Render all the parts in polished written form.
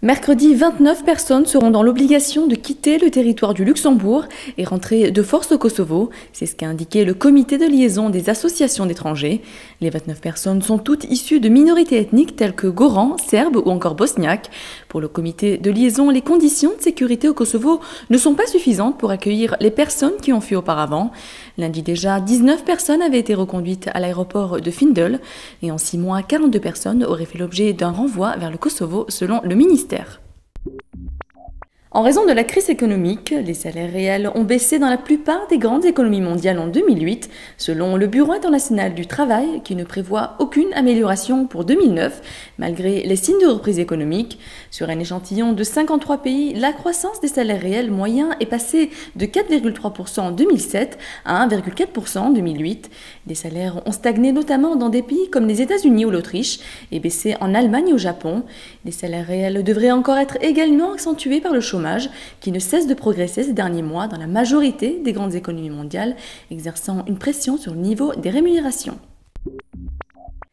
Mercredi, 29 personnes seront dans l'obligation de quitter le territoire du Luxembourg et rentrer de force au Kosovo. C'est ce qu'a indiqué le comité de liaison des associations d'étrangers. Les 29 personnes sont toutes issues de minorités ethniques telles que Gorans, Serbes ou encore Bosniaques. Pour le comité de liaison, les conditions de sécurité au Kosovo ne sont pas suffisantes pour accueillir les personnes qui ont fui auparavant. Lundi déjà, 19 personnes avaient été reconduites à l'aéroport de Findel et en 6 mois, 42 personnes auraient fait l'objet d'un renvoi vers le Kosovo selon le ministère. En raison de la crise économique, les salaires réels ont baissé dans la plupart des grandes économies mondiales en 2008, selon le Bureau international du travail, qui ne prévoit aucune amélioration pour 2009, malgré les signes de reprise économique. Sur un échantillon de 53 pays, la croissance des salaires réels moyens est passée de 4,3% en 2007 à 1,4% en 2008. Les salaires ont stagné notamment dans des pays comme les États-Unis ou l'Autriche et baissé en Allemagne et au Japon. Les salaires réels devraient encore être également accentués par le chômage, qui ne cesse de progresser ces derniers mois dans la majorité des grandes économies mondiales, exerçant une pression sur le niveau des rémunérations.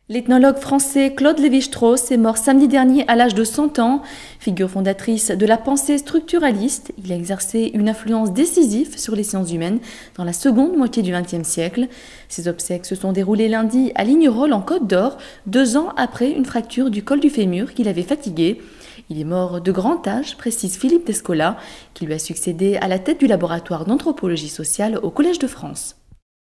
L'ethnologue français Claude Lévi-Strauss est mort samedi dernier à l'âge de 100 ans. Figure fondatrice de la pensée structuraliste, il a exercé une influence décisive sur les sciences humaines dans la seconde moitié du XXe siècle. Ses obsèques se sont déroulées lundi à Lignerolles en Côte d'Or, 2 ans après une fracture du col du fémur qui l'avait fatigué. Il est mort de grand âge, précise Philippe Descola, qui lui a succédé à la tête du laboratoire d'anthropologie sociale au Collège de France.